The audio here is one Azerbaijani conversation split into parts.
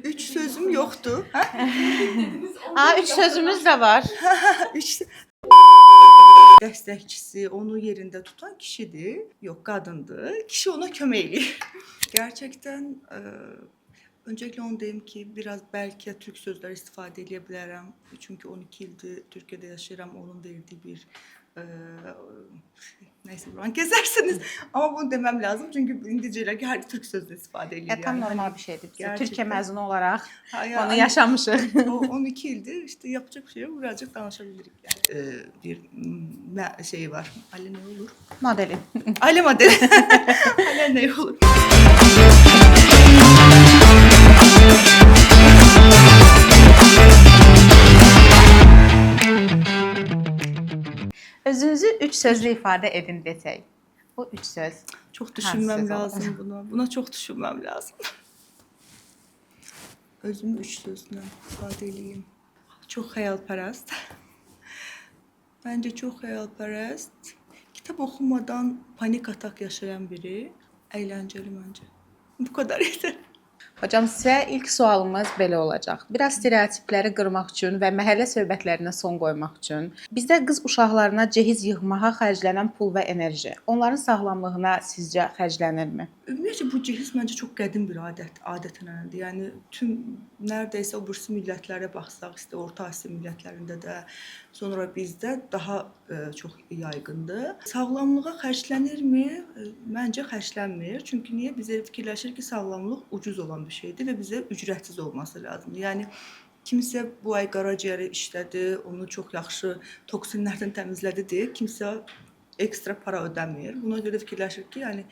Üç sözüm yoktu. Ha? Aa, 3 sözümüz de var. Üç dəstəkçisi, onu yerində tutan kişidir. Yox, qadındır. Kişi ona kömək eləyir. Gerçekten öncelikle onu diyeyim ki biraz belki Türk sözleri istifadə edə bilərəm. Çünkü 12 ildir Türkiye'de yaşayıram. Onun verdiği bir neyse buranı kesersiniz. Ama bunu demem lazım. Çünkü İngilizceler her Türk sözünü istifadə edir. Tam yani. normal Hani bir şeydir. Biz gerçekten. Türkiye mezunu olarak ya, onu yaşamışız. O 12 ildir işte yapacak bir şey yok. Birazcık danışabiliriz yani. Bir şey var. Ali ne olur? Modeli. Ali modeli. Ali ne olur? Özünüzü 3 sözle ifade edin desək. Bu 3 söz. Çok düşünmem söz lazım olur? buna. Buna çok düşünmem lazım. Özümü 3 sözle ifade edeyim. Çok hayalperest. Bence çok hayalperest. Kitap okumadan panik atak yaşayan biri. Eğlenceli bence. Bu kadar yeter. Hocam sizə ilk sualımız belə olacaq. Biraz stereotipləri qırmaq üçün və məhəllə söhbətlərinə son qoymaq üçün bizdə qız uşaqlarına cehiz yığmağa xərclənən pul və enerji onların sağlamlığına sizcə xərclənirmi? Ümumiyyətlə bu cehiz məncə çox qədim bir adət-ənənədir. Yəni tüm nərdəsə o birisi millətlərə baxsaq, işte Orta Asiya millətlərində də, sonra bizdə daha çox yaygındır. Sağlamlığa xərclənirmi? Məncə xərclənmir. Çünki niyə? Biz elə fikirləşirik ki, sağlamlıq ucuz olan bir şeydir və bizə ücretsiz olması lazımdır. Yəni kimsə bu ay qaraciyəri işlədi, onu çox yaxşı toksinlərdən təmizlədi deyə kimsə ekstra para ödəmir. Buna görə fikirləşirik ki, yəni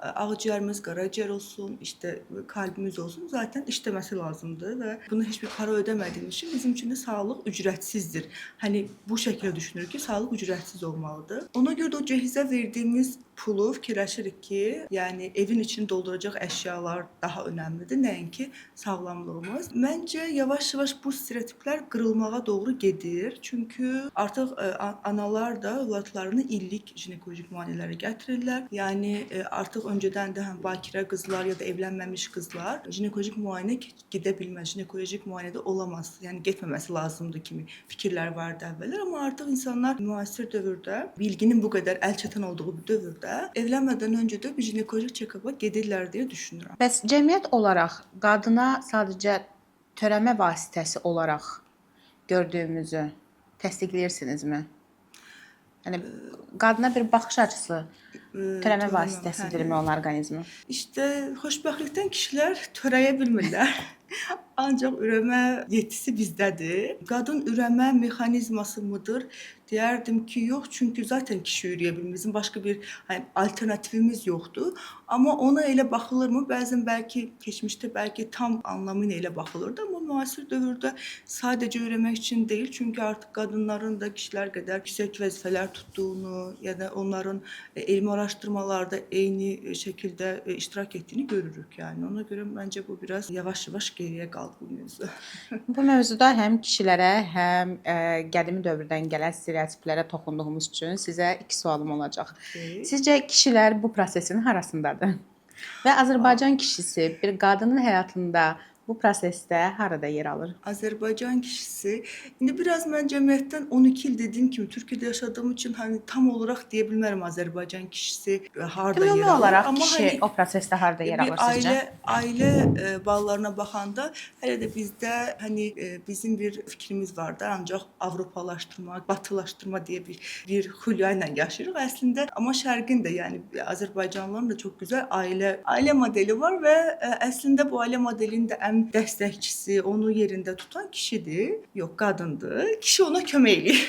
ağciyərimiz, qaraciyər olsun, işte kalbimiz olsun zaten işləməsi lazımdır və buna heç bir para ödəmədiyimiz için bizim için de sağlıq ücretsizdir. Hani bu şəkildə düşünürük ki, sağlıq ücretsiz olmalıdır. Ona görə də o cehizə verdiyimiz pulu fikirləşirik ki, yəni evin içini dolduracaq əşyalar daha önəmlidir, nəinki sağlamlığımız. Məncə yavaş-yavaş bu stereotiplər qırılmağa doğru gedir. Çünki artıq analar da övladlarını illik jinekolojik müayinələrə gətirirlər. Yəni artıq öncədən də həm bakirə qızlar ya da evlənməmiş qızlar jinekolojik müayinə gedə bilməz, jinekolojik müayinədə olamaz. Yəni getməməsi lazımdır kimi fikirlər vardı əvvəllər, amma artıq insanlar müasir dövrdə bilginin bu qədər əlçatan olduğu bir dövrdə evlənmədən öncə də bir jinekolojik check-up'a gedirlər deyə düşünürəm. Bəs cəmiyyət olaraq qadına sadəcə törəmə vasitəsi olaraq gördüyümüzü təsdiqləyirsinizmi? Yəni qadına bir baxış açısı törəmə vasitəsidirmi onun orqanizmi? İşte xoşbəxtlikdən kişilər törəyə bilmirlər. Ancaq ürəmə yetisi bizdədir. Qadın ürəmə mexanizması mıdır? Deyərdim ki, yox. Çünki zaten kişi ürəyə bilmir. Bizim başqa bir alternativimiz yoxdur. Amma ona elə baxılırmı? Bəzən bəlkə keçmişdə bəlkə tam anlamıyla elə baxılırdı. Amma müasir dövrdə sadəcə ürəmək üçün deyil. Çünki artıq qadınların da kişilər qədər yüksək vəzifələr tutduğunu ya da onların elmi araşdırmalarda eyni şəkildə iştirak etdiyini görürük. Yəni ona görə məncə bu biraz yavaş-yavaş geriyə qaldı bu mövzu. Bu mövzuda həm kişilərə, həm qədimi dövrdən gələn stereotiplərə toxunduğumuz üçün sizə 2 sualım olacaq. Okay. Sizcə kişilər bu prosesin harasındadır? Və Azərbaycan kişisi bir qadının həyatında bu prosesdə harada yer alır? Azərbaycan kişisi, indi biraz mən cəmiyyətdən 12 il dediyim kimi Türkiyədə yaşadığım için hani tam olarak deyə bilmərəm Azərbaycan kişisi harada yer alır. Ümumi olaraq Amma kişi hani o prosesdə harada yer alır bir sizcə? ailə bağlarına baxanda hələ də bizdə hani bizim bir fikrimiz var da, ancaq Avropalaşdırma, batılaşdırma deyə bir xülya ilə yaşayırıq əslində. Amma şərqin də yəni Azərbaycanlıların da çox gözəl ailə modeli var və əslində bu ailə modelinin də ən dəstəkçisi, onu yerində tutan kişidir. Yox, qadındır. Kişi ona kömək eləyir.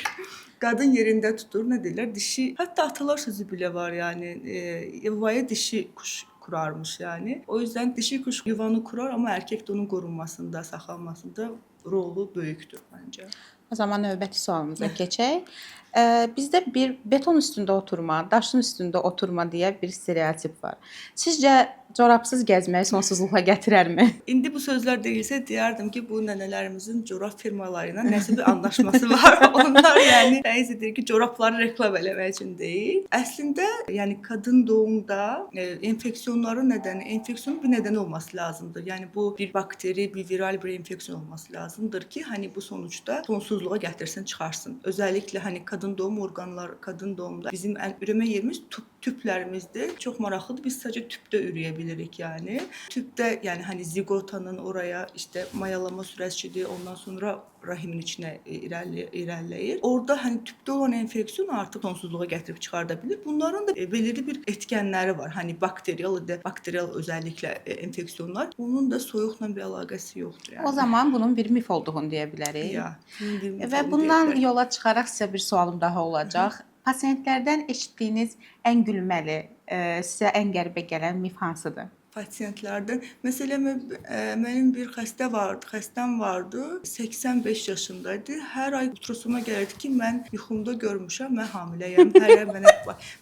Qadın yerində tutur, nə deyirlər? Dişi, hətta atalar sözü belə var yani. Yuvaya dişi kuş kurarmış yani. O yüzden dişi kuş yuvanı kurar ama erkek de onun korunmasında, saklanmasında rolu böyükdür məncə. O zaman növbəti sualımıza keçək. Bizdə bir beton üstündə oturma, daşın üstündə oturma deyə bir stereotip var. Sizcə corabsız gəzmək sonsuzluğa gətirərmi? İndi bu sözlər deyilsə deyərdim ki, bu nənələrimizin corab firmaları ilə nəsə bir anlaşması var. Onlar yəni bəzi deyir ki, corabları reklam eləmək üçün deyil. Əslində, yəni qadın doğumda infeksiyonların nədəni, infeksiyonun bir nədəni olması lazımdır. Yəni bu bir bakteri, bir viral bir infeksiyon olması lazımdır ki, hani bu sonuçda sonsuzluğa gətirsin, çıxarsın. Özəlliklə hani qadın doğum orqanları, qadın doğumda bizim ən ürəmə yerimiz tüplərimizdir. Çox maraqlıdır. Biz sadəcə tüpdə ürəyə bilirik yəni. Tüpdə yəni hani zigotanın oraya işte mayalama sürəcidir, ondan sonra rahimin içinə irəliləyir. Orada hani tüpdə olan infeksiyon artıq sonsuzluğa gətirib çıxarda bilir. Bunların da belirli bir etkənləri var. Hani bakterial özəlliklə infeksiyonlar. Bunun da soyuqla bir əlaqəsi yoxdur yəni. O zaman bunun bir mif olduğunu deyə bilərik. Ya, və bundan yola çıxaraq sizə bir sualım daha olacaq. Pasiyentlərdən eşitdiyiniz ən gülməli, sizə ən qəribə gələn mif hansıdır? Pasiyentlərdən, məsələn, mənim bir xəstəm vardı, 85 yaşındaydı. Hər ay ultrasona gəlirdi ki, mən yuxumda görmüşəm, mən hamiləyəm. Hər ay mənə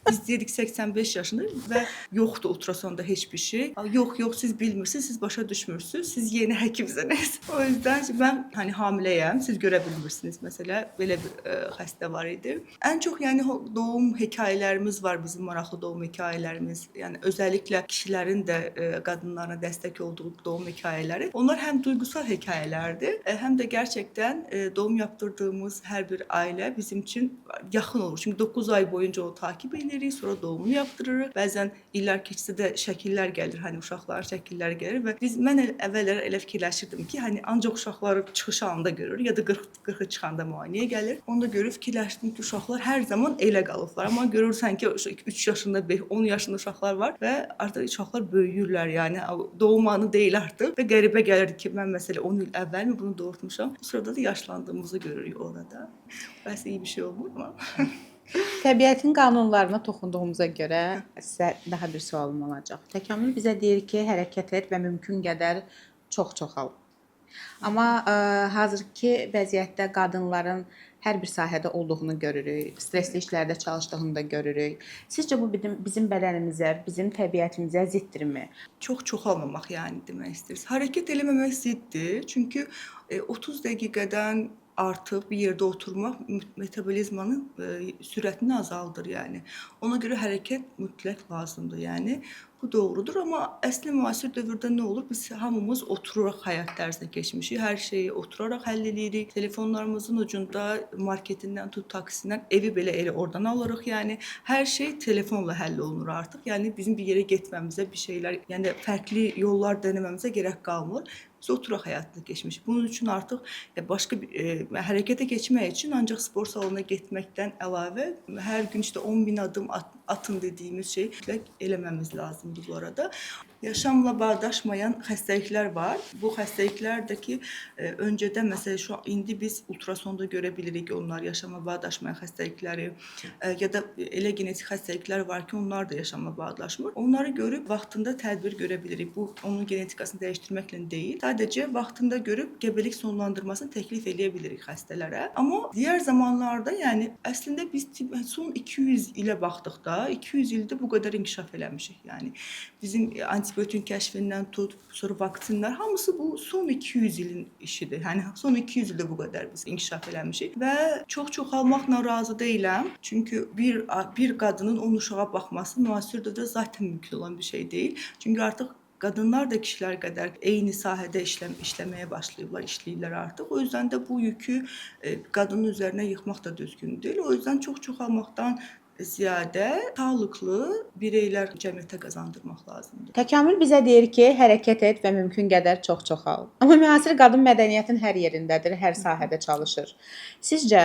biz dedik 85 yaşındayım və yoxdur ultrasonda heç bir şey. Yox, siz bilmirsiniz, siz başa düşmürsünüz, siz yeni həkimsiniz. O yüzden mən hani hamiləyəm, siz görə bilmirsiniz. Məsələ belə bir xəstə var idi. Ən çox yəni doğum hekayələrimiz var, bizim maraqlı doğum hekayələrimiz. Yəni özəlliklə kişilərin də qadınlara dəstək olduğu doğum hekayələri. Onlar həm duygusal hekayələrdir, həm də gerçəkdən doğum yaptırdığımız hər bir ailə bizim üçün yaxın olur. Çünki 9 ay boyunca o takip edirik, sonra doğumunu yaptırırıq. Bəzən illər keçsə də şəkillər gəlir, hani uşaqların şəkilləri gəlir və mən əvvəllər elə fikirləşirdim ki, hani ancaq uşaqları çıxış anında görürük ya da 40-ı çıxanda müayinəyə gəlir. Onda görüb fikirləşdim ki, uşaqlar hər zaman elə qalıblar. Amma görürsən ki, 3 yaşında, 10 yaşında uşaqlar var və artıq uşaqlar böyüyür. Yəni doğum anı deyil artıq və qəribə gəlirdi ki, mən məsələn 10 il əvvəlmi bunu doğurtmuşam. Bu sırada da yaşlandığımızı görürük orada. Bəs iyi bir şey olmur mu? Təbiətin qanunlarına toxunduğumuza görə sizə daha bir sualım olacaq. Təkamül bizə deyir ki, hərəkət et və mümkün qədər çox çoxal. Amma hazırki vəziyyətdə qadınların hər bir sahədə olduğunu görürük, stressli işlərdə çalışdığını da görürük. Sizcə bu bizim bədənimizə, bizim təbiətimizə ziddirmi? Çox çoxalmamaq yəni demək istəyirsiniz. Hərəkət eləməmək ziddir. Çünki 30 dəqiqədən artıq bir yerdə oturmaq metabolizmanın sürətini azaldır yəni. Ona görə hərəkət mütləq lazımdır yəni. Bu doğrudur, amma əsli müasir dövrdə nə olur? Biz hamımız oturaraq həyat tərzinə keçmişik. Hər şeyi oturaraq həll edirik. Telefonlarımızın ucunda marketindən tut taksindən evi belə elə oradan alırıq. Yəni hər şey telefonla həll olunur artıq. Yəni bizim bir yerə getməmizə, bir şeylər, yəni fərqli yollar deneməmizə gərək qalmır. Biz oturaq həyatını keçmişik. Bunun üçün artıq başqa bir hərəkətə keçmək üçün ancaq spor salonuna getməkdən əlavə hər gün işte 10.000 adım atın dediyimiz şey mütləq eləməmiz lazımdır bu arada. Yaşamla bağdaşmayan xəstəliklər var. Bu xəstəliklərdəki öncədən məsələn indi biz ultrasonda görə bilirik onlar yaşama bağdaşmayan xəstəlikləri ya da elə genetik xəstəliklər var ki, onlar da yaşama bağdaşmır. Onları görüb vaxtında tədbir görə bilirik. Bu onun genetikasını dəyişdirməklə deyil. Sadəcə vaxtında görüb gəbəlik sonlandırmasını təklif eləyə bilirik xəstələrə. Amma digər zamanlarda, yəni əslində biz son 200 ilə baxdıqda 200 ildə bu qədər inkişaf eləmişik. Yəni bizim antibiotin kəşfindən tut, sonra vaksinlər, hamısı bu son 200 ilin işidir. Yəni son 200 ildə bu qədər biz inkişaf eləmişik və çox çoxalmaqla razı deyiləm. Çünki bir qadının 10 uşağa baxması müasir dövrdə zaten mümkün olan bir şey deyil. Çünki artıq qadınlar da kişilər qədər eyni sahədə işləməyə başlayıblar, işləyirlər artıq. O yüzden də bu yükü qadının üzərinə yıxmaq da düzgün deyil. O yüzden çox çoxalmaqdan ziyadə sağlıqlı bireylər cəmiyyətə qazandırmaq lazımdır. Təkamül bizə deyir ki, hərəkət et və mümkün qədər çox çoxal. Amma müasir qadın mədəniyyətin hər yerindədir, hər sahədə çalışır. Sizcə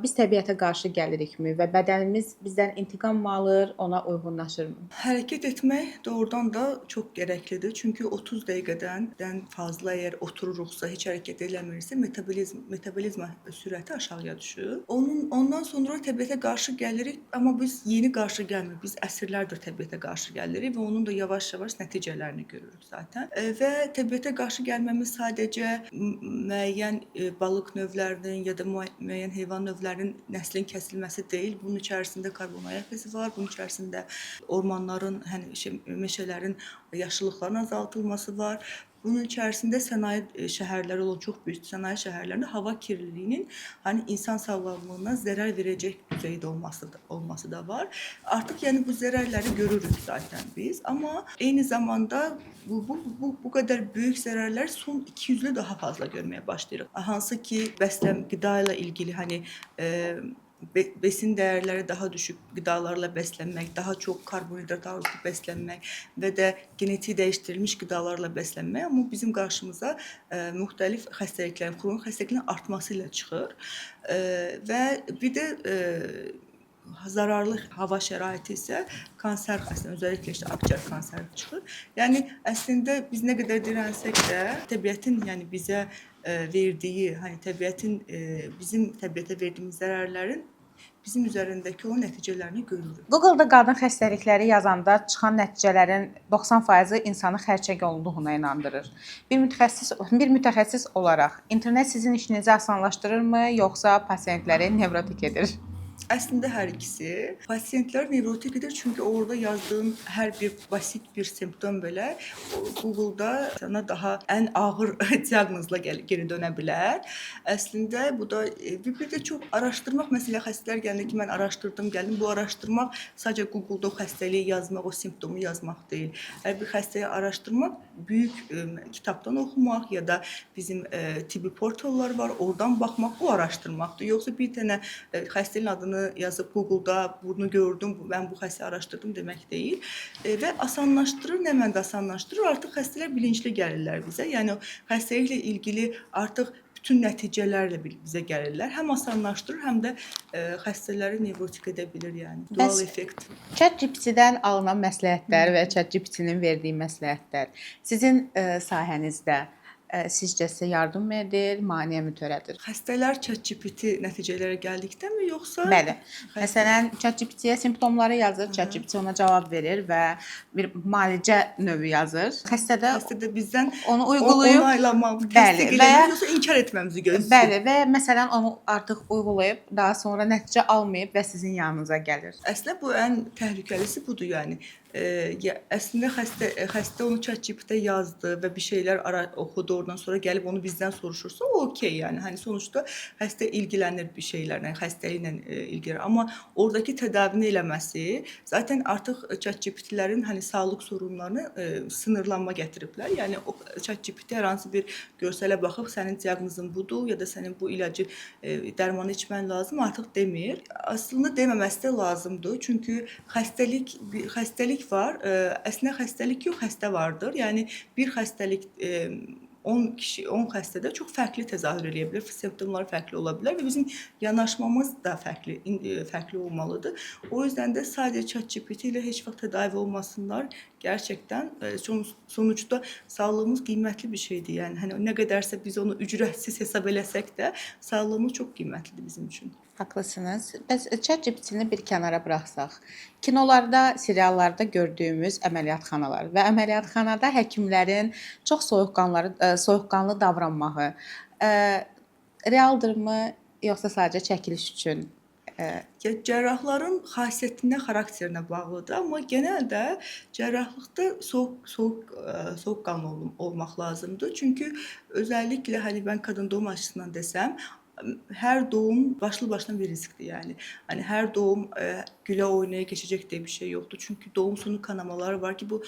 biz təbiətə qarşı gəlirikmi və bədənimiz bizdən intiqam mı alır, ona uyğunlaşırmı? Hərəkət etmək doğrudan da çox gərəklidir. Çünki 30 dəqiqədən fazla əgər otururuqsa, heç hərəkət eləmirsə, metabolizma sürəti aşağıya düşür. Ondan sonra təbiətə qarşı gəlirik. Amma biz yeni qarşı gəlmirik. Biz əsrlərdir təbiətə qarşı gəlirik və onun da yavaş-yavaş nəticələrini görürük zaten. Və təbiətə qarşı gəlməmiz sadəcə müəyyən balıq növlərinin ya da müəyyən heyvan növlərinin nəslin kəsilməsi deyil. Bunun içərisində karbon ayak izi var. Bunun içərisində ormanların, meşələrin yaşıllıqların azaldılması var. Bunun içərisində sənaye şəhərləri olan çox böyük sənaye şəhərlərində hava kirliliyinin insan sağlamlığına zərər verəcək düzeydə olması da var. Artıq yəni bu zərərləri görürük zaten biz. Amma eyni zamanda bu qədər böyük zərərlər son 200 ildə daha fazla görməyə başlayırıq. Hansı ki, qida ilə ilgili besin dəyərləri daha düşük qidalarla bəslənmək, daha çox karbonhidrat ağırlıqlı bəslənmək və də genetik dəyişdirilmiş qidalarla bəslənmək amma bizim qarşımıza müxtəlif xəstəliklərin, xronik xəstəliklərin artması ilə çıxır. Və bir də zararlı hava şəraiti isə kanser xəstəliyi, özəlliklə akciğer kanseri çıxır. Yəni əslində biz nə qədər dirənsək də təbiətin bizə verdiyi, təbiətin bizim təbiətə verdiyimiz zərərlərin bizim üzərindəki o nəticələrini görürük. Google-da qadın xəstəlikləri yazanda çıxan nəticələrin 90%-i insanı xərçəng olduğuna inandırır. Bir mütəxəssis olaraq internet sizin işinizi asanlaşdırırmı, yoxsa pasientləri nevrotik edir? Əslində hər ikisi. Pasientlər nevrotik edir çünki orada yazdığın hər bir basit bir simptom belə Google-da sana daha ən ağır diaqnozla geri dönə bilər. Əslində bu da bir də çox araşdırmaq, məsələ xəstələr gələndə ki, mən araşdırdım, gəldim. Bu araşdırmaq sadəcə Google-da o xəstəliyi yazmaq, o simptomu yazmaq deyil. Hər bir xəstəyi araşdırmaq, böyük kitabdan oxumaq ya da bizim tibbi portallar var, oradan baxmaq, o araşdırmaqdır. Yoxsa bir dənə xəstənin adını yazıb Google-da bunu gördüm, mən bu xəstəyi araşdırdım demək deyil. Və asanlaşdırır, nə məndə asanlaşdırır? Artıq xəstələr bilinçli gəlirlər bizə. Yəni xəstəliklə ilgili artıq bütün nəticələrlə bizə gəlirlər. Həm asanlaşdırır, həm də xəstələri nevrotik edə bilir, yəni. Dual effekt. ChatGPT-dən alınan məsləhətlər və ChatGPT-nin verdiyi məsləhətlər sizin sahənizdə sizcə sizə yardım mı edir, maneə mi törədir? Xəstələr ChatGPT nəticələrə gəldikdənmi, yoxsa? Bəli. Məsələn, ChatGPT-yə simptomları yazır, ChatGPT ona cavab verir və bir müalicə növü yazır. Xəstə bizdən onu uyğulayıb, onaylamaq, təsdiq eləmək, yoxsa inkar etməmizi gözləyir. Bəli, və məsələn onu artıq uyğulayıb, daha sonra nəticə almayıb və sizin yanınıza gəlir. Əslində bu ən təhlükəlisi budur, yəni. Əslində xəstə onu ChatGPT-də yazdı və bir şeylər oxudu, oradan sonra gəlib onu bizdən soruşursa, o okey, yəni. Sonuçta xəstə ilgilənir bir şeylərlə, xəstəliklə ilgilənir. Amma oradakı tədavini eləməsi, zaten artıq ChatGPT-lərin sağlıq sorunlarını sınırlanma gətiriblər. Yəni o ChatGPT hər hansı bir görsələ baxıb sənin diaqnozun budur ya da sənin bu ilacı dərmanı içmən lazım artıq demir. Aslında deməməsi də lazımdır. Çünki xəstəlik var. Əslində xəstəlik yox, xəstə vardır. Yəni bir xəstəlik 10 xəstədə çox fərqli təzahür edə bilər, simptomlar fərqli ola bilər və bizim yanaşmamız da fərqli olmalıdır. O yüzden də sadəcə ChatGPT ilə heç vaxt tədavi olmasınlar. Gerçekten sonuçta sağlığımız qiymətli bir şeydir. Yəni nə qədərsə biz onu ücretsiz hesab eləsək də sağlığımız çox qiymətlidir bizim üçün. Haqlısınız. Bəs ChatGPT-ni bir kənara buraxsaq, kinolarda, seriallarda gördüyümüz əməliyyatxanalar və əməliyyatxanada həkimlərin çox soyuqqanlı davranmağı realdırmı, yoxsa sadəcə çəkiliş üçün? Cərrahların xasiyyətinə, xarakterinə bağlıdır, amma genəldə cərrahlıqda soyuqqanlı olmaq lazımdır. Çünki özəlliklə mən qadın doğum açısından desəm, hər doğum başlı başına bir riskdir, yəni. Hər doğum gülə oynaya keçəcək deyə bir şey yoxdur. Çünki doğum sonu kanamaları var ki, bu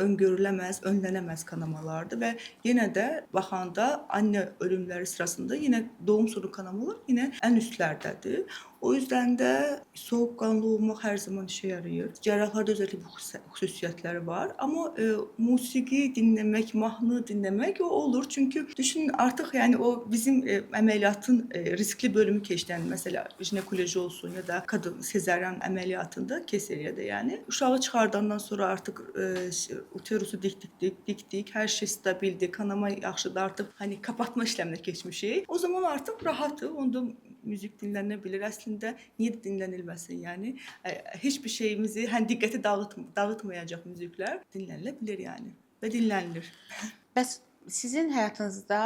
öngörüləməz, önlənəməz kanamalardır və yenə də baxanda anne ölümləri sırasında yenə doğum sonu kanamalar yenə ən üstlərdədir. O yüzden də soyuqqanlı olmaq hər zaman işə yarayır. Cərrahlarda özəlliklə bu xüsusiyyətləri var. Amma musiqi dinləmək, mahnı dinləmək o olur. Çünki düşünün artıq o bizim əməliyyatın riskli bölümü keçdən, məsələ jinekoloji olsun ya da qadın sezaryen əməliyyatında, keseriyədə yəni. Uşağı çıxardandan sonra artıq uterusu dikdik, hər şey stabildir, kanama yaxşıdır, artıq kapatma işləminə keçmişik. O zaman artıq rahatdır. Onda müzik dinlənə bilər. Əslində niyə dinlənilməsin? Yəni heç bir şeyimizi, həm diqqəti dağıtmayacaq müziklər dinlənilə bilər yəni və dinlənilir. Bəs sizin həyatınızda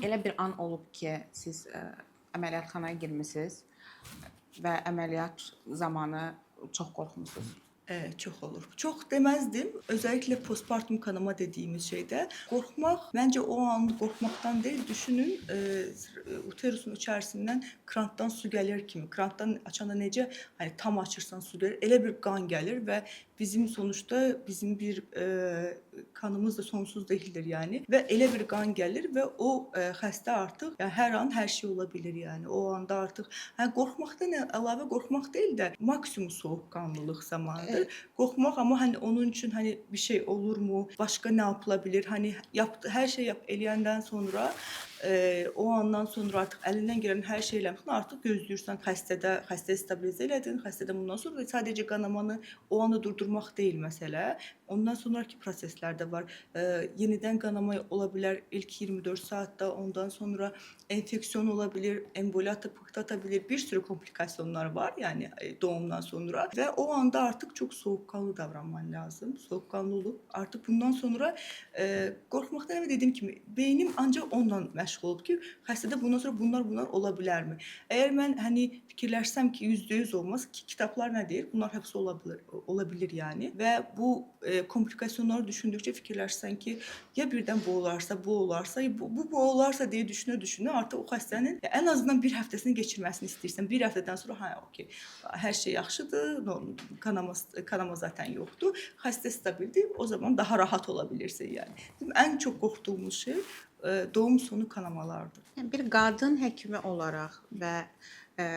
elə bir an olub ki, siz əməliyyatxanaya girmisiniz və əməliyyat zamanı çox qorxmusunuz? Çox olur. Çox deməzdim. Özəlliklə postpartum kanama dediyimiz şeydə qorxmaq, məncə o an qorxmaqdan deyil, düşünün, uterusun içərisindən krantdan su gəlir kimi, krantdan açanda necə, hani tam açırsan su gəlir, elə bir qan gəlir və bizim sonuçta bizim bir kanımız da sonsuz deyildir yəni və elə bir qan gəlir və o xəstə artıq yəni hər an hər şey ola bilər yəni. O anda artıq qorxmaqdan əlavə qorxmaq deyil də maksimum soyuqqanlılıq zamanıdır. Qorxmaq, amma hani onun üçün hani bir şey olurmu, başqa nə yapıla bilər? Hani hər şey eləyəndən sonra o andan sonra artıq əlindən gələn hər şey eləmişsən, artıq gözləyirsən xəstəyi stabilizə elədin, xəstədən bundan sonra sadəcə qanamanı o anda durdurmaq deyil məsələ. Ondan sonraki proseslər də var. Yenidən qanama ola bilər ilk 24 saatda, ondan sonra enfeksiyon ola bilər, emboliya ata bilər, bir sürü komplikasiyalar var, yəni doğumdan sonra və o anda artıq çox soyuqqanlı davranman lazım. Soyuqqanlı olub artıq bundan sonra qorxmaqdan əvvəl dediyim kimi beynim ancaq onunla məşğul olub ki, xəstədə bundan sonra bunlar ola bilərmi? Əgər mən hani fikirləşsəm ki, %100 olmaz ki, kitablar nə deyir? Bunlar hepsi ola bilər yəni və bu komplikasiyaları düşündükcə fikirləşsən ki, ya birdən bu olarsa, bu olarsa deyə düşünə artıq o xəstənin ən azından bir həftəsini keçirməsini istəyirsən. Bir həftədən sonra okey, hər şey yaxşıdır, kanama zaten yoxdur, xəstə stabildir, o zaman daha rahat ola bilirsən yəni. Ən çox qorxduğumuz şey doğum sonu kanamalardır. Yəni bir qadın həkimi olaraq və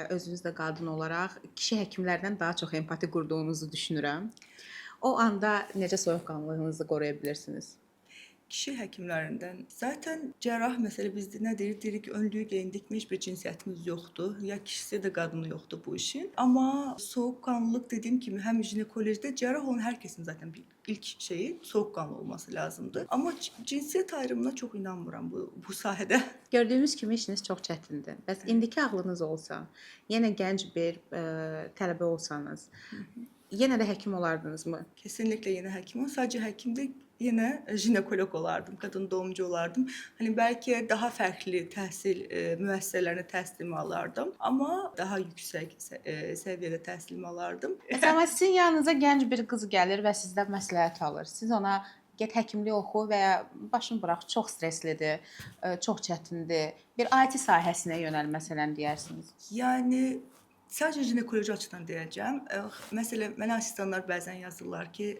özünüz də qadın olaraq kişi həkimlərdən daha çox empati qurduğunuzu düşünürəm. O anda necə soyuqqanlılığınızı qoruya bilirsiniz? Kişi həkimlərindən zaten cərrah məsələ bizdə nə deyirik ki, önlüyü geyindik mi heç bir cinsiyyətimiz yoxdur. Ya kişisi də qadını yoxdur bu işin. Amma soyuqqanlılıq dediyim kimi həm ginekolojdə cərrah olan hər kəsin zaten ilk şeyi soyuqqanlı olması lazımdır. Amma cinsiyyət ayrımına çox inanmıram bu sahədə. Gördüyümüz kimi işiniz çox çətindir. Bəs indiki ağlınız olsa, yenə gənc bir tələbə olsanız, yenə də həkim olardınızmı? Kesinlikle yenə həkim olsam. Sadəcə həkim də yenə jinekolog olardım, qadın doğumcu olardım. Hani bəlkə daha fərqli təhsil müəssisələrinə təhsilimi alardım, amma daha yüksək səviyyədə təhsilimi alardım. Məsələn, sizin yanınıza gənc bir qız gəlir və sizdən məsləhət alır. Siz ona get həkimlik oxu və ya başını burax, çox stresslidir, çox çətindir. Bir IT sahəsinə yönəl məsələn deyərsiniz. Yəni sadəcə ginekoloji açıdan deyəcəm. Məsələn, mənə asistanlar bəzən yazırlar ki,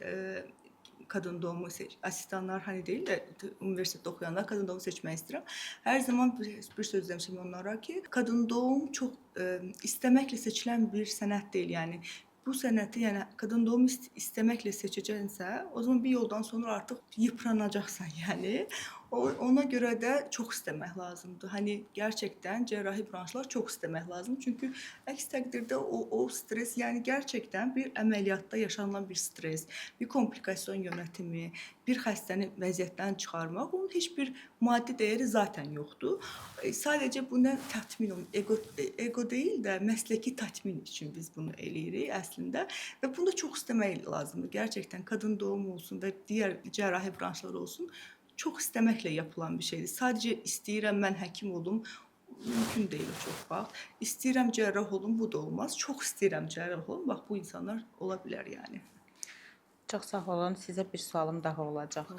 qadın doğumu asistanlar hani deyil də universitetdə oxuyanlar qadın doğumu seçmək istəyirəm. Hər zaman bir söz demişəm onlara ki, qadın doğum çox istəməklə seçilən bir sənət deyil. Yəni bu sənəti, yəni qadın doğum istəməklə seçəcəksə, o zaman bir yoldan sonra artıq yıpranacaqsan, yəni. Ona görə də çox istəmək lazımdır. Hani gerçekten cərrahi branşlar çox istəmək lazım. Çünki əks təqdirdə o stres, yəni gerçekten bir əməliyyatda yaşanılan bir stres, bir komplikasyon yönətimi, bir xəstəni vəziyyətdən çıxarmaq, onun heç bir maddi dəyəri zaten yoxdur. Sadəcə buna tatmin ego deyil də məsləki tatmin üçün biz bunu eləyirik əslində və bunu da çox istəmək lazımdır. Gerçekten qadın doğum olsun və digər cərrahi branşlar olsun, çox istəməklə yapılan bir şeydir. Sadəcə istəyirəm mən həkim olum, mümkün deyil o çox vaxt. İstəyirəm cərrah olum, bu da olmaz. Çox istəyirəm cərrah olum, bax bu insanlar ola bilər yəni. Çox sağ olun. Sizə bir sualım daha olacaq.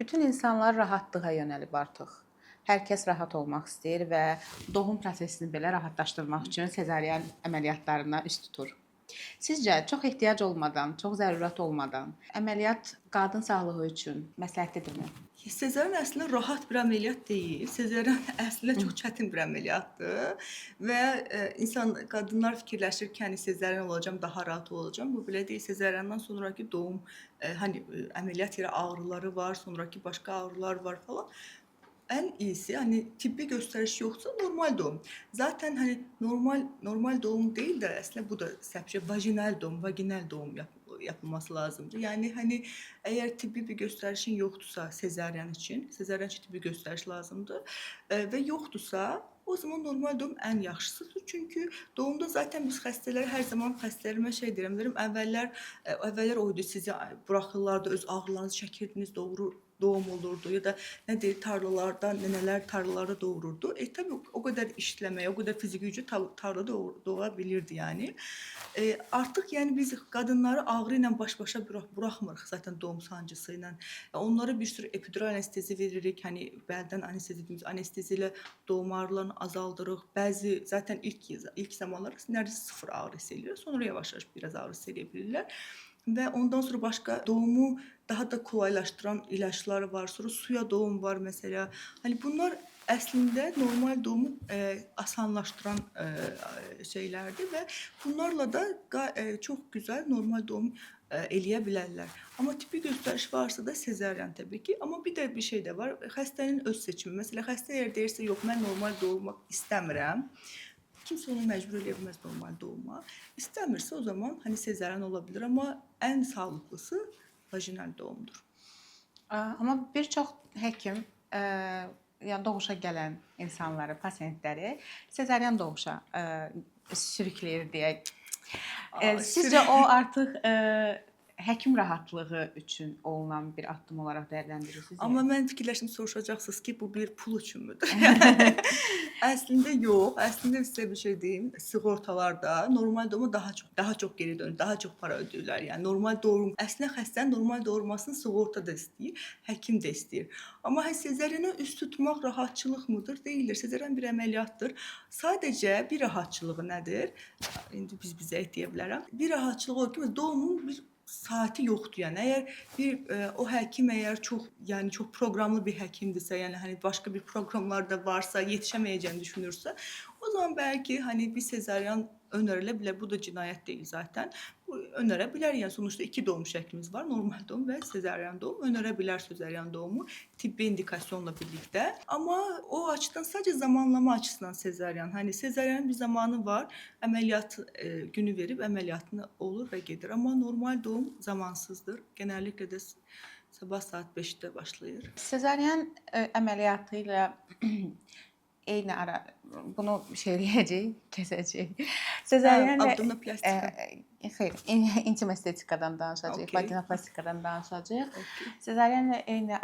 Bütün insanlar rahatlığa yönəlib artıq. Hər kəs rahat olmaq istəyir və doğum prosesini belə rahatlaşdırmaq üçün sezaryen əməliyyatlarına üst tutur. Sizcə çox ehtiyac olmadan, çox zərurət olmadan əməliyyat qadın sağlığı üçün məsləhətlidirmi? Sezaryen əslində rahat bir əməliyyat deyil. Sezaryen əslində çox çətin bir əməliyyatdır və qadınlar fikirləşir ki, hani sezaryen olacağam, daha rahat olacağam. Bu belə deyil. Sezaryendan sonraki doğum, hani əməliyyat yeri ağrıları var, sonraki başqa ağrılar var falan. Ən iyisi, hani tibbi göstəriş yoxsa normal doğum. Zaten hani normal doğum deyil də əslində bu da səhv şey, vaginal doğum yapılması lazımdır. Yəni hani əgər tibbi bir göstərişin yoxdursa sezaryen üçün tibbi göstəriş lazımdır və yoxdursa o zaman normal doğum ən yaxşısıdır. Çünki doğumda zaten biz xəstələrə hər zaman xəstələrimə şey deyirəm, əvvəllər oydu sizi buraxırlardı, öz ağrılarınızı çəkirdiniz, doğum olurdu ya da nə deyir tarlalarda, nənələr tarlalarda doğururdu. Tabii o qədər işləməyə, o qədər fiziki gücü tarlada doğura bilirdi yəni. Artıq yəni biz qadınları ağrı ilə baş-başa buraxmırıq zaten doğum sancısı ilə. Onlara bir sürü epidural anestezi veririk. Hani bəldən anestezi dediğimiz anestezi ilə doğum ağrılarını azaldırıq. Bəzi zaten ilk zamanlar neredeyse sıfır ağrı hiss edilir. Sonra yavaş-yavaş biraz ağrı hiss edebilirlər. Və ondan sonra başqa doğumu daha da kolaylaşdıran ilaçlar var. Sonra suya doğum var mesela. Hani bunlar əslində normal doğumu asanlaşdıran şeylərdir və bunlarla da çox gözəl normal doğum eləyə bilərlər. Amma tibbi göstəriş varsa da sezaryen təbii ki. Amma bir də bir şey də var. Xəstənin öz seçimi. Mesela xəstə əgər deyirsə, yox mən normal doğurmaq istəmirəm. Kimsə onu məcbur edə bilməz normal doğuma. İstəmirsə o zaman hani sezaryen olabilir amma ən sağlıqlısı vajinal doğumdur. Amma bir çox həkim yəni doğuşa gələn insanları, pasiyentləri sezaryen doğuşa sürükləyir deyək. Sizcə o artıq həkim rahatlığı üçün olunan bir addım olaraq dəyərləndirirsiniz? Amma mən fikirləşdim soruşacaqsınız ki, bu bir pul üçünmüdür? Əslində yox. Əslində sizə bir şey deyim. Sığortalarda normal doğuma daha çox geri dönür, daha çox para ödəyirlər. Yəni normal doğum, əslində xəstənin normal doğurmasını sığorta da istəyir, həkim də istəyir. Amma sezaryenə üst tutmaq rahatçılıq mıdır? Deyildir. Sezaryen bir əməliyyatdır. Sadəcə bir rahatçılığı nədir? İndi bizə deyə bilərəm. Bir rahatçılığı o ki, doğumun bir saati yoxdur. Yəni əgər o həkim çox proqramlı bir həkimdirsə, yəni hani başqa bir proqramlarda varsa, yetişəməyəcəyini düşünürsə, o zaman bəlkə hani bir sezaryen önerilə bilər. Bu da cinayət deyil zaten. Bu önərə bilər. Yəni sonuçta iki doğum şəklimiz var. Normal doğum və sezaryen doğum. Önərə bilər sezaryen doğumu tibbi indikasyonla birlikdə. Amma o açıdan sadəcə zamanlama açısından sezaryen. Hani sezaryenin bir zamanı var. Əməliyyat günü verib əməliyyatını olur və gedir. Amma normal doğum zamansızdır. Genəlliklə də sabah saat 5-də başlayır. Sezaryen əməliyyatı ilə eyni ara bunu deyəcək, kəsəcək. Sezaryenlə abdominoplastika. Xeyr, intim estetikadan danışacağıq, Okay. vaginoplastikadan danışacağıq. Okay. Sezaryenlə eyni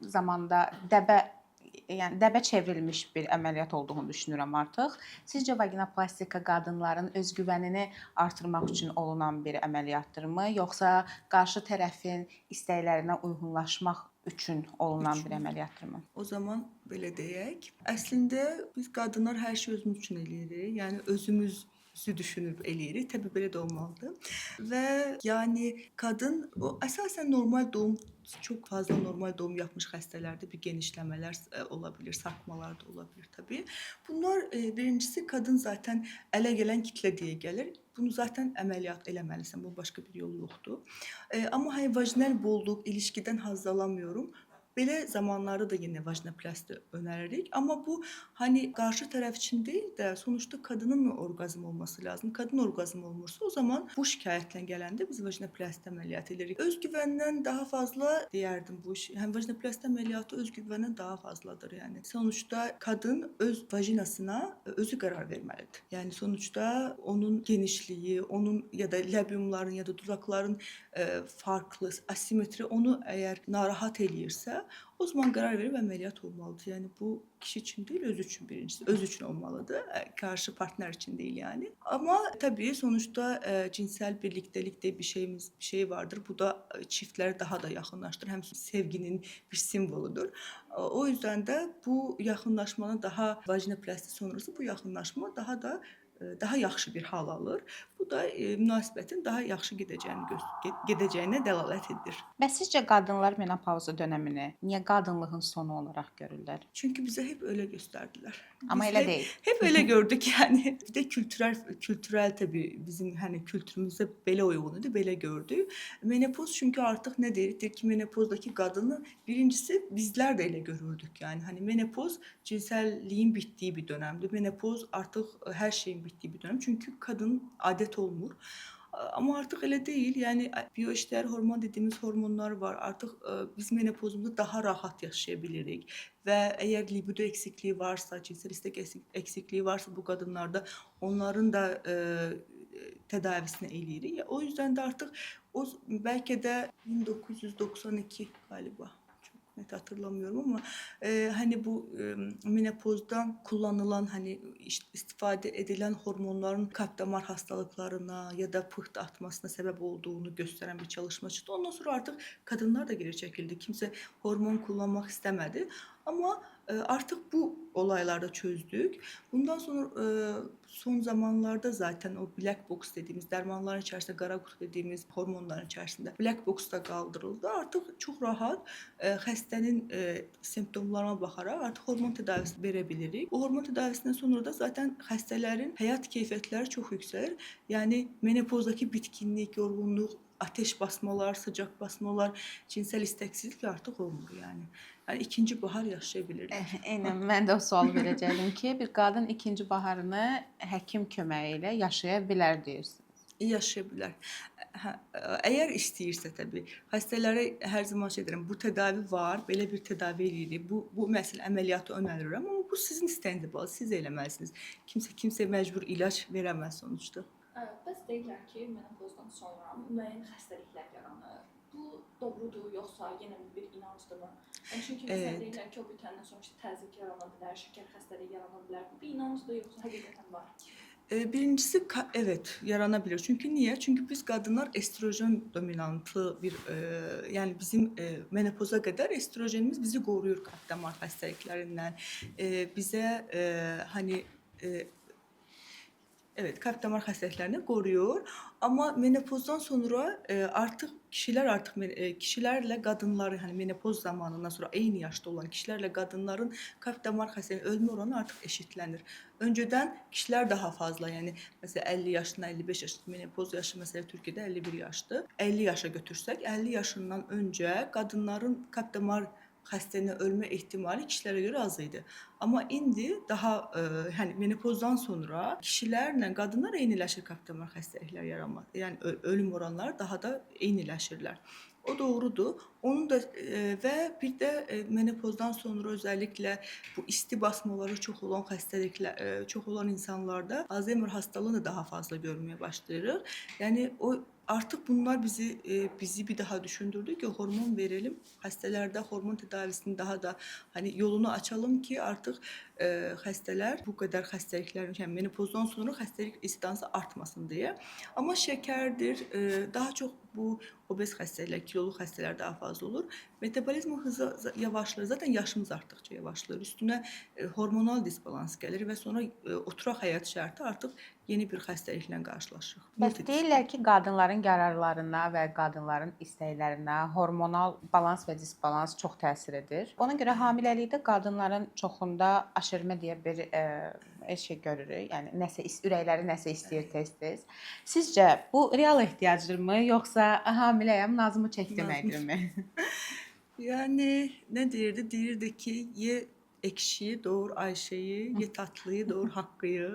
zamanda dəbə çevrilmiş bir əməliyyat olduğunu düşünürəm artıq. Sizcə vaginoplastika qadınların özgüvənini artırmaq üçün olunan bir əməliyyatdırmı, yoxsa qarşı tərəfin istəklərinə uyğunlaşmaq üçün olunan bir əməliyyatdırmı? O zaman belə deyək. Əslində biz qadınlar hər şey özümüz üçün eləyirik. Yəni özümüzü düşünüb eləyirik. Təbii belə də olmalıdır. Və yəni qadın o əsasən normal doğum çox fazla normal doğum yapmış xəstələrdə bir genişləmələr ola bilər, sarkmalar da ola bilər təbii. Bunlar birincisi qadın zaten ələ gələn kitlə deyə gəlir. Bunu zaten əməliyyat eləməlisən. Bu başqa bir yolu yoxdur. Amma hani vajinal bolluq, ilişkidən haz alamıyorum. Belə zamanlarda da yenə vajinoplasti önəririk. Amma bu hani qarşı tərəf üçün deyil də sonuçta qadının orqazm olması lazım. Qadın orqazm olmursa o zaman bu şikayətlə gələndə biz vajinoplasti əməliyyatı edirik. Özgüvəndən daha fazla deyərdim bu iş. Həm vajinoplasti əməliyyatı özgüvəndən daha fazladır yəni. Sonuçta qadın öz vajinasına özü qərar verməlidir. Yəni sonuçta onun genişliyi, onun ya da labiumların ya da dudaqların farklı, asimetri onu əgər narahat eləyirsə, o zaman qərar verib əməliyyat olmalıdır. Yəni bu kişi üçün deyil, özü üçün birincisi. Özü üçün olmalıdır. Qarşı partner üçün deyil yəni. Amma təbii sonuçta cinsel birliktelik diye bir şey vardır. Bu da çiftləri daha da yaxınlaşdırır. Həm sevginin bir simvoludur. O yüzden də bu yaxınlaşmanın daha vajinoplasti sonrası bu yaxınlaşma daha yaxşı bir hal alır. Bu da münasibətin daha yaxşı gedəcəyinə dəlalət edir. Bəs sizcə qadınlar menopauza dönəmini niyə qadınlığın sonu olaraq görürlər? Çünki bizə hep öyle gösterdiler. Amma elə deyil. Hep öyle gördük yani. Bir de kültürel tabii bizim hani kültürümüzde belə uyğundur, belə gördük. Menopoz çünkü artık ne deyir ki menopozdaki kadını birincisi bizler de elə görürdük. Yani hani menopoz cinselliğin bittiği bir dönemdi. Menopoz artık her şeyin bittiği bir dönem. Çünkü kadın adet olmur. Amma artıq elə deyil. Yəni bioiştihari hormon dediyimiz hormonlar var. Artıq biz menopozumuzda daha rahat yaşaya bilirik və əgər libido eksikliyi varsa, cinsel istek eksikliyi varsa bu qadınlarda onların da tədavisini eləyirik. O yüzden də artıq o bəlkə də 1992 qaliba net hatırlamıyorum ama hani bu menopozdan kullanılan hani istifadə edilən hormonların kalp damar hastalıklarına ya da pıhtı atmasına sebep olduğunu gösteren bir çalışma çıktı. Ondan sonra artık kadınlar da geri çekildi. Kimse hormon kullanmak istemedi. Ama artık bu olaylarda çözdük. Bundan sonra son zamanlarda zaten o black box dediğimiz dermanların içerisinde qara qutu dediğimiz hormonların içerisinde black box da kaldırıldı. Artık çok rahat xəstənin simptomlarına baxaraq artıq hormon tedavisi verə bilirik. Bu hormon tedavisindən sonra da zaten xəstələrin həyat keyfiyyətləri çox yüksəlir. Yəni menopozdakı bitkinlik, yorğunluq, ateş basmalar, sıcaq basmalar, cinsel isteksizlik artıq olmur yəni. Yəni ikinci bahar yaşaya bilirlər. Eynən, mən də o sual verəcəydim ki, bir qadın ikinci baharını həkim köməyi ilə yaşaya bilər deyirsiniz. Yaşaya bilər. Əgər istəyirsə təbii. Xəstələrə hər zaman şey deyirəm, bu tədavi var, belə bir tədavi eləyirik. Bu məsələ əməliyyatı önərirəm, amma bu sizin istəyinizə bağlı, siz eləməlisiniz. Kimsə məcbur ilac verəməz sonuçta. Bəs deyirlər ki, menopozdan sonra müəyyən xəstəliklər yaranır. Bu doğrudur, yoxsa yenə bir inancdırmı? Yəni çünki məsələn deyirlər ki, o bitəndən sonra işte təzyiq yarana bilər, şəkər xəstəliyi yarana bilər. Bu bir inancdır, yoxsa həqiqətən var? Birincisi evet yaranabilir. Çünkü niye? Çünkü biz kadınlar estrojen dominantlı bir yani bizim menopoza kadar estrojenimiz bizi koruyor kalp damar hastalıklarından. Bize hani evet kalp damar hastalıklarını koruyor ama menopozdan sonra artık kişilerle kadınları hani menopoz zamanından sonra aynı yaşta olan kişilerle kadınların kalp damar hastalığı ölme oranı artık eşitlenir. Önceden kişiler daha fazla yani mesela 50 yaşından 55 yaşında menopoz yaşı mesela Türkiye'de 51 yaştı. 50 yaşa götürsek 50 yaşından önce kadınların kalp damar xəstəliyinə ölmə ehtimali kişilərə görə az idi. Amma indi daha hani menopozdan sonra kişilərlə qadınlar eyniləşir kalp damar xəstəlikləri yaranma. Yəni ölüm oranları daha da eyniləşirlər. O doğrudur. Onun da ve bir de menopozdan sonra özellikle bu isti basmaları çok olan xəstəliklər, çok olan insanlarda Alzheimer hastalığını da daha fazla görmeye başlayırıq. Yani o artık bunlar bizi bir daha düşündürdü ki hormon verelim. Xəstələrdə hormon tedavisini daha da hani yolunu açalım ki artık xəstələr bu kadar xəstəliklərin yani menopozdan sonra xəstəlik insidansı artmasın diye. Ama şekerdir, daha çok bu obez xəstələr, kilolu xəstələr daha fazla olur. Metabolizma hızı yavaşlar. Zaten yaşımız arttıkça yavaşlar. Üstüne hormonal disbalans gəlir və sonra oturaq həyat şərti artıq yeni bir xəstəliklə qarşılaşırıq. Bəs deyirlər ki, qadınların qərarlarına və qadınların istəklərinə hormonal balans və disbalans çox təsir edir. Ona görə hamiləlikdə qadınların çoxunda aşırma deyə bir şey görürük. Yəni ürəkləri nəsə istəyir tez-tez. Sizcə bu real ehtiyacdırmı, yoxsa hamiləyəm, nazımı çək deməkdirmi? Yani ne deyirdi? Deyirdi ki ye ekşiyi doğur Ayşe'yi, ye tatlıyı doğur Hakkı'yı.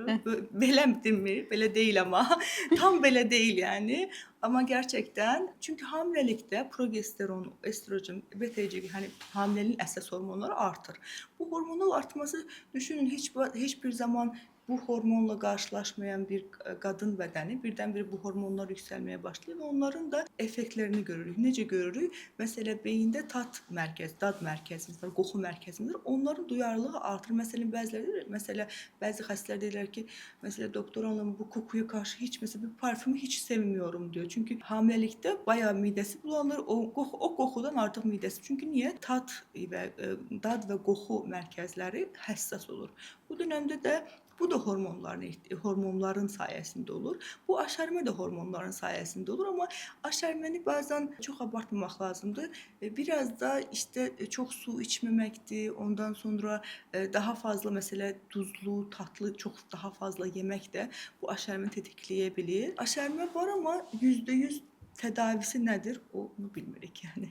Belə değil mi? Belə değil ama. Tam belə değil yani. Ama gerçekten çünkü hamilelikte progesteron, estrojen, BTC hani hamileliğin əsas hormonları artır. Bu hormonal artması düşünün hiçbir zaman bu hormonla karşılaşmayan bir kadın bədəni birdən-birə bu hormonlar yüksəlməyə başlayır və onların da effektlərini görürük. Necə görürük? Məsələn, beyində dad mərkəzimiz var, qoxu mərkəzimiz var. Onların duyarlılığı artır. Məsələn, bəzi xəstələr deyirlər ki, məsələn, doktor hanım bu kokuya qarşı heç məsələn bu parfümü heç sevmiyorum diyor. Çünkü hamilelikte bayağı midesi bulanır. O kokudan artıq midesi. Çünkü niye? Dad və qoxu mərkəzləri həssas olur. Bu dönemde de bu da hormonların sayesinde olur. Bu aşerme de hormonların sayesinde olur ama aşermeni bazen çok abartmamak lazımdır. Biraz da işte çok su içmemekti. Ondan sonra daha fazla mesela tuzlu, tatlı çok daha fazla yemek de bu aşermeni tetikleyebilir. Aşerme var ama %100 tedavisi nədir? Onu bilmirik yəni.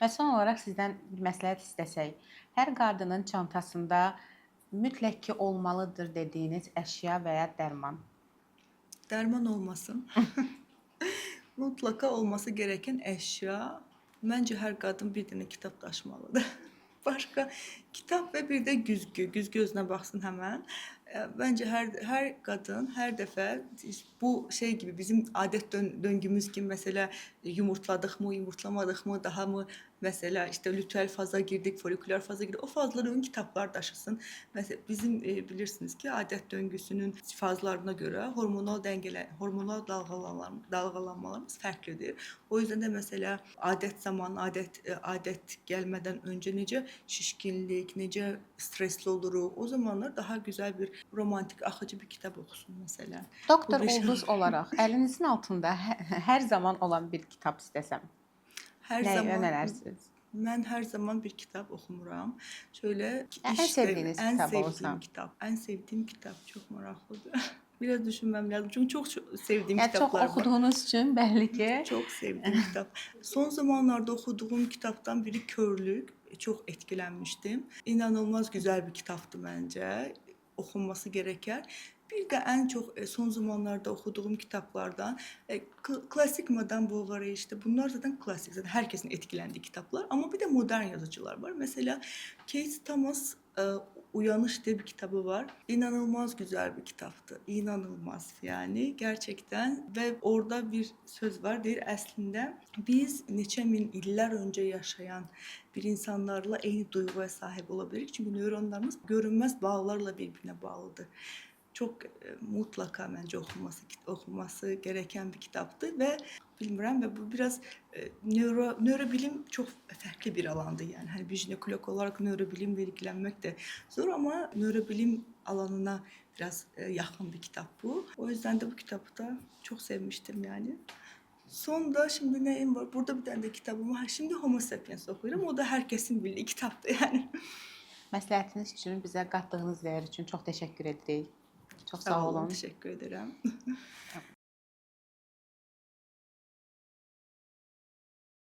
Və son olaraq sizdən bir məsləhət istəsək, hər qadının çantasında mütləq ki olmalıdır dediyiniz əşya və ya dərman. Dərman olmasın. Mutlaka olması gereken əşya, məncə hər qadın bir dənə kitab daşımalıdır. Başqa kitab və bir də güzgü. Güzgü özünə baxsın həmən. Bəncə hər qadın hər dəfə bu şey gibi bizim adət döngümüz kimi məsələ yumurtladıqmı, yumurtlamadıqmı, daha mı mesela işte lüteel faza girdik, foliküler faza girdik. O fazlara ön kitaplar daşısın. Mesela bizim bilirsiniz ki adet döngüsünün fazlarına göre hormonal dalgalanmalarımız farklıdır. O yüzden de mesela adet zamanı, adet gelmeden önce necə şişkinlik, necə stresli oluruq. O zamanlar daha güzel bir romantik, akıcı bir kitap okusun mesela. Doktor Bu bir- Ulduz olaraq əlinizin altında hər zaman olan bir kitab istəsəm, Her nəyi zaman önərirsiniz? ben her zaman bir kitap okumuram. Şöyle En sevdiğiniz en kitap sevdiğim olsa? kitap. En sevdiğim kitap çok meraklıdır. Biraz düşünmem lazım. Çünkü çok sevdiğim Yəni çox kitaplar var. oxuduğunuz üçün bəlli ki, Çok sevdiğim kitap. Son zamanlarda okuduğum kitaptan biri Körlük. Çok etkilenmiştim. İnanılmaz güzel bir kitaptı bence. Okunması gereken. Bir de en çok son zamanlarda okuduğum kitaplardan klasik Madame Bovary işte bunlar zaten klasik. Zaten herkesin etkilendiği kitaplar. Ama bir de modern yazıcılar var. Mesela Kate Thomas Uyanış diye bir kitabı var. İnanılmaz güzel bir kitaptı. İnanılmaz yani gerçekten ve orada bir söz var. Deyir əslində biz neçə min illər öncə yaşayan bir insanlarla eyni duyguya sahip olabilirik. Çünkü nöronlarımız görünmez bağlarla birbirine bağlıdır. Çok mutlaka bence okunması gereken bir kitaptı ve bilmirəm ve bu biraz nörobilim çok farklı bir alandı yani. Hani bir jinekolog olarak nörobilimle ilgilenmek de zor ama nörobilim alanına biraz yakın bir kitap bu. O yüzden de bu kitabı da çok sevmiştim yani. Son da şimdi neyim var? Burada bir tane de kitabım var. Şimdi Homo Sapiens okuyorum. O da herkesin bildiği kitaptı yani. məsləhətiniz üçün bizə qatdığınız dəyər üçün çox təşəkkür edirik. Çox sağ olun. Teşekkür ederim.